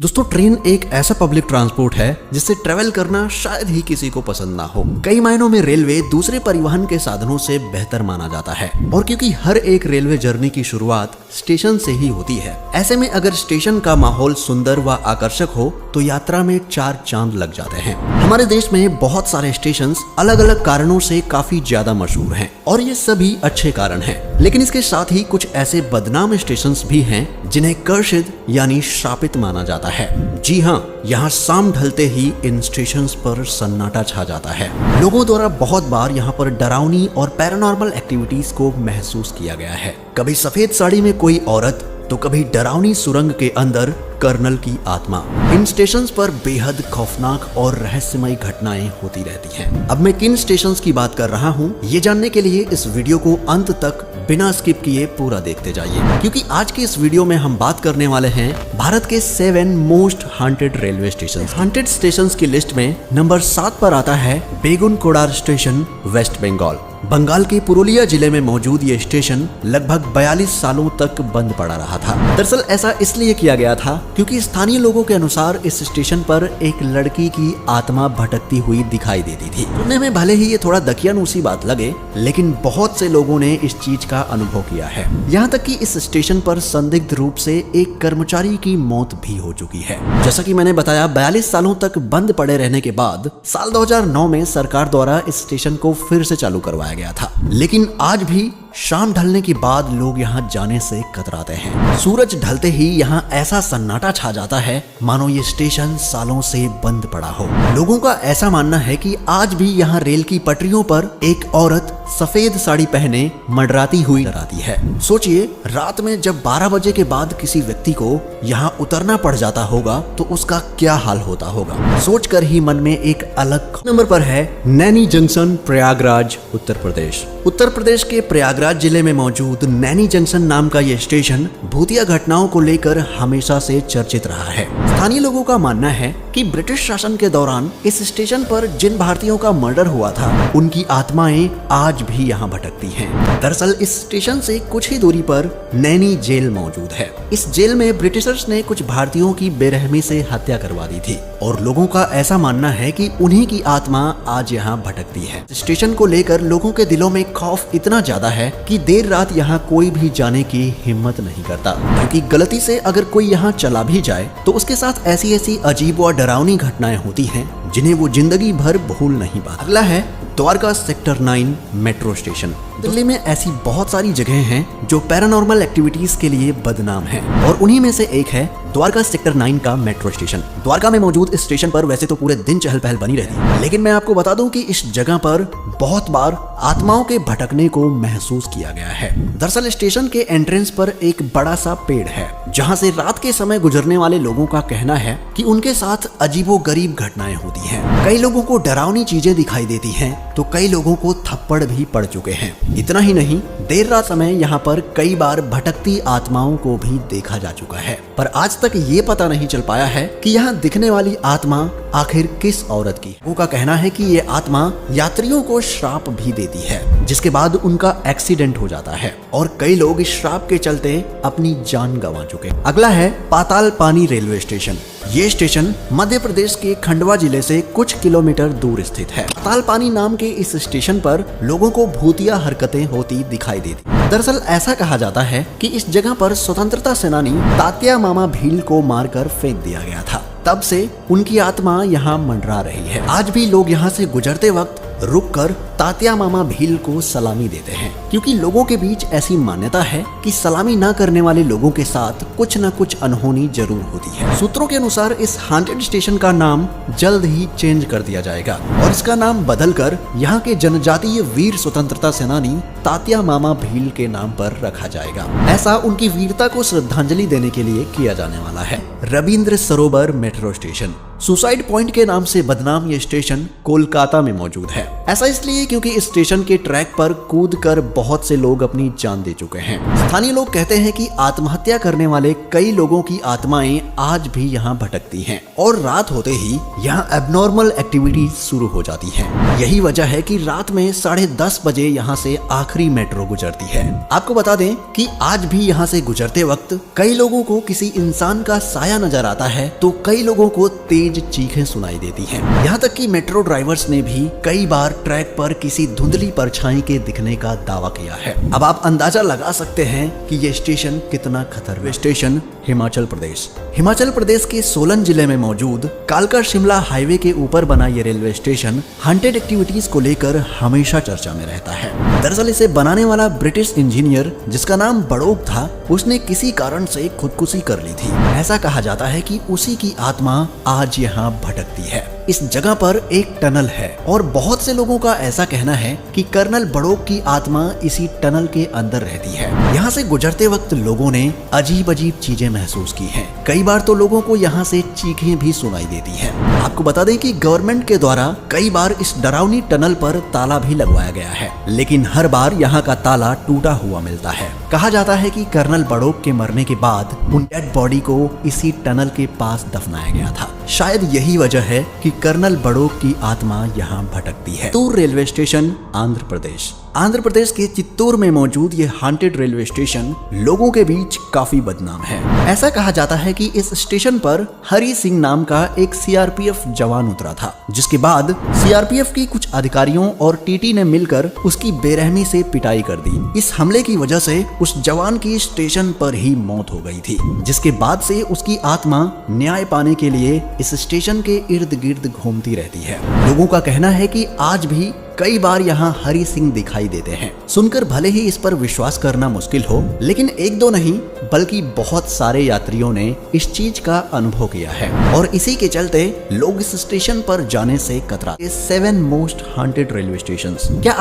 दोस्तों ट्रेन एक ऐसा पब्लिक ट्रांसपोर्ट है जिससे ट्रेवल करना शायद ही किसी को पसंद ना हो। कई मायनों में रेलवे दूसरे परिवहन के साधनों से बेहतर माना जाता है और क्योंकि हर एक रेलवे जर्नी की शुरुआत स्टेशन से ही होती है, ऐसे में अगर स्टेशन का माहौल सुंदर व आकर्षक हो तो यात्रा में 4 चांद लग जाते हैं। हमारे देश में बहुत सारे स्टेशन अलग अलग कारणों से काफी ज्यादा मशहूर हैं और ये सभी अच्छे कारण हैं, लेकिन इसके साथ ही कुछ ऐसे बदनाम स्टेशन भी हैं जिन्हें कर्षित यानी श्रापित माना जाता है। जी हाँ, यहाँ शाम ढलते ही इन स्टेशन पर सन्नाटा छा जाता है। लोगों द्वारा बहुत बार यहाँ पर डरावनी और पैरानॉर्मल एक्टिविटीज को महसूस किया गया है। कभी सफेद साड़ी में कोई औरत तो कभी डरावनी सुरंग के अंदर कर्नल की आत्मा। इन स्टेशन पर बेहद खौफनाक और रहस्यमय घटनाएं होती रहती हैं। अब मैं किन स्टेशन की बात कर रहा हूँ, ये जानने के लिए इस वीडियो को अंत तक बिना स्किप किए पूरा देखते जाइए, क्योंकि आज के इस वीडियो में हम बात करने वाले हैं भारत के 7 most haunted railway station. Haunted station की लिस्ट में नंबर 7 पर आता है बेगुनकोडार स्टेशन, वेस्ट बंगाल। बंगाल के पुरुलिया जिले में मौजूद ये स्टेशन लगभग 42 सालों तक बंद पड़ा रहा था। दरअसल ऐसा इसलिए किया गया था क्योंकि स्थानीय लोगों के अनुसार इस स्टेशन पर एक लड़की की आत्मा भटकती हुई दिखाई देती थी। सुनने में भले ही ये थोड़ा दकियानूसी बात लगे, लेकिन बहुत से लोगों ने इस चीज का अनुभव किया है। यहाँ तक कि इस स्टेशन पर संदिग्ध रूप से एक कर्मचारी की मौत भी हो चुकी है। जैसा कि मैंने बताया, 42 सालों तक बंद पड़े रहने के बाद साल 2009 में सरकार द्वारा इस स्टेशन को फिर से चालू करवाया गया था, लेकिन आज भी शाम ढलने के बाद लोग यहाँ जाने से कतराते हैं। सूरज ढलते ही यहाँ ऐसा सन्नाटा छा जाता है मानो ये स्टेशन सालों से बंद पड़ा हो। लोगों का ऐसा मानना है कि आज भी यहाँ रेल की पटरियों पर एक औरत सफेद साड़ी पहने मंडराती हुई नजर आती है। सोचिए, रात में जब 12 बजे के बाद किसी व्यक्ति को यहाँ उतरना पड़ जाता होगा तो उसका क्या हाल होता होगा। सोचकर ही मन में एक अलग। नंबर पर है नैनी जंक्शन, प्रयागराज, उत्तर प्रदेश। उत्तर प्रदेश के प्रयागराज जिले में मौजूद नैनी जंक्शन नाम का यह स्टेशन भूतिया घटनाओं को लेकर हमेशा से चर्चित रहा है। स्थानीय लोगों का मानना है कि ब्रिटिश शासन के दौरान इस स्टेशन पर जिन भारतीयों का मर्डर हुआ था उनकी आत्माएं आज भी यहाँ भटकती हैं। दरअसल इस स्टेशन से कुछ ही दूरी पर नैनी जेल मौजूद है। इस जेल में ब्रिटिशर्स ने कुछ भारतीयों की बेरहमी से हत्या करवा दी थी और लोगों का ऐसा मानना है कि उन्हीं की आत्मा आज यहाँ भटकती है। स्टेशन को लेकर लोगों के दिलों में खौफ इतना ज्यादा है कि देर रात यहाँ कोई भी जाने की हिम्मत नहीं करता, क्योंकि गलती से अगर कोई यहाँ चला भी जाए तो उसके साथ ऐसी ऐसी अजीब व डरावनी घटनाएं होती हैं जिन्हें वो जिंदगी भर भूल नहीं पाता। अगला है Dwarka sector 9 metro station. Delhi में ऐसी बहुत सारी जगह हैं जो पैरानॉर्मल एक्टिविटीज के लिए बदनाम हैं और उन्हीं में से एक है द्वारका सेक्टर 9 का मेट्रो स्टेशन। द्वारका में मौजूद इस स्टेशन पर वैसे तो पूरे दिन चहल पहल बनी रहती है, लेकिन मैं आपको बता दूं कि इस जगह पर बहुत बार आत्माओं के भटकने को महसूस किया गया है। दरअसल स्टेशन के एंट्रेंस पर एक बड़ा सा पेड़ है जहां से रात के समय गुजरने वाले लोगों का कहना है कि उनके साथ अजीबोगरीब घटनाएं होती हैं। कई लोगों को डरावनी चीजें दिखाई देती हैं तो कई लोगों को थप्पड़ भी पड़ चुके हैं। इतना ही नहीं, देर रात समय यहाँ पर कई बार भटकती आत्माओं को भी देखा जा चुका है, पर आज तक ये पता नहीं चल पाया है कि यहाँ दिखने वाली आत्मा आखिर किस औरत की है। लोगों का कहना है कि ये आत्मा यात्रियों को श्राप भी देती है, जिसके बाद उनका एक्सीडेंट हो जाता है और कई लोग इस श्राप के चलते अपनी जान गंवा चुके। अगला है पाताल पानी रेलवे स्टेशन। ये स्टेशन मध्य प्रदेश के खंडवा जिले से कुछ किलोमीटर दूर स्थित है। पाताल पानी नाम के इस स्टेशन पर लोगों को भूतिया हरकतें होती दिखाई देती। दरअसल ऐसा कहा जाता है कि इस जगह पर स्वतंत्रता सेनानी तात्या मामा भील को मारकर फेंक दिया गया था। तब से उनकी आत्मा यहाँ मंडरा रही है। आज भी लोग यहाँ से गुजरते वक्त रुककर तात्या मामा भील को सलामी देते हैं, क्योंकि लोगों के बीच ऐसी मान्यता है कि सलामी न करने वाले लोगों के साथ कुछ न कुछ अनहोनी जरूर होती है। सूत्रों के अनुसार इस हॉन्टेड स्टेशन का नाम जल्द ही चेंज कर दिया जाएगा और इसका नाम बदलकर यहाँ के जनजातीय वीर स्वतंत्रता सेनानी तात्या मामा भील के नाम पर रखा जाएगा। ऐसा उनकी वीरता को श्रद्धांजलि देने के लिए किया जाने वाला है। रविंद्र सरोवर मेट्रो स्टेशन। सुसाइड पॉइंट के नाम से बदनाम ये स्टेशन कोलकाता में मौजूद है। ऐसा इसलिए क्योंकि इस स्टेशन के ट्रैक पर कूदकर बहुत से लोग अपनी जान दे चुके हैं। स्थानीय लोग कहते हैं कि आत्महत्या करने वाले कई लोगों की आत्माएं आज भी यहाँ भटकती हैं और रात होते ही यहाँ एबनॉर्मल एक्टिविटीज शुरू हो जाती हैं। यही वजह है कि रात में 10:30 बजे यहाँ से आखिरी मेट्रो गुजरती है। आपको बता दें कि आज भी यहाँ से गुजरते वक्त कई लोगों को किसी इंसान का साया नजर आता है तो कई लोगों को तेज चीखें सुनाई देती हैं। यहाँ तक कि मेट्रो ड्राइवर्स ने भी कई बार ट्रैक पर किसी धुंधली परछाई के दिखने का दावा किया है। अब आप अंदाजा लगा सकते हैं कि ये स्टेशन कितना खतरनाक। स्टेशन हिमाचल प्रदेश। हिमाचल प्रदेश के सोलन जिले में मौजूद कालका शिमला हाईवे के ऊपर बना ये रेलवे स्टेशन हॉन्टेड एक्टिविटीज को लेकर हमेशा चर्चा में रहता है। दरअसल इसे बनाने वाला ब्रिटिश इंजीनियर जिसका नाम बड़ौक था, उसने किसी कारण से खुदकुशी कर ली थी। ऐसा कहा जाता है कि उसी की आत्मा आज यहाँ भटकती है। इस जगह पर एक टनल है और बहुत से लोगों का ऐसा कहना है कि कर्नल बड़ौक की आत्मा इसी टनल के अंदर रहती है। यहाँ से गुजरते वक्त लोगों ने अजीब अजीब चीजें महसूस की हैं। कई बार तो लोगों को यहाँ से चीखें भी सुनाई देती हैं। आपको बता दें कि गवर्नमेंट के द्वारा कई बार इस डरावनी टनल पर ताला भी लगवाया गया है, लेकिन हर बार यहाँ का ताला टूटा हुआ मिलता है। कहा जाता है कि कर्नल बड़ौक के मरने के बाद उन डेड बॉडी को इसी टनल के पास दफनाया गया था। शायद यही वजह है कि कर्नल बड़ौक की आत्मा यहाँ भटकती है। Chittoor railway station, Andhra Pradesh. आंध्र प्रदेश के चित्तूर में मौजूद ये हॉन्टेड रेलवे स्टेशन लोगों के बीच काफी बदनाम है। ऐसा कहा जाता है कि इस स्टेशन पर हरी सिंह नाम का एक सीआरपीएफ जवान उतरा था, जिसके बाद सीआरपीएफ की कुछ अधिकारियों और टीटी ने मिलकर उसकी बेरहमी से पिटाई कर दी। इस हमले की वजह से उस जवान की स्टेशन पर ही मौत हो गई थी, जिसके बाद से उसकी आत्मा न्याय पाने के लिए इस स्टेशन के इर्द गिर्द घूमती रहती है। लोगों का कहना है कि आज भी कई बार यहाँ हरी सिंह दिखाई देते हैं। सुनकर भले ही इस पर विश्वास करना मुश्किल हो, लेकिन एक दो नहीं बल्कि बहुत सारे यात्रियों ने इस चीज का अनुभव किया है और इसी के चलते लोग इस स्टेशन पर जाने से कतराते। 7 मोस्ट हॉन्टेड रेलवे स्टेशंस। क्या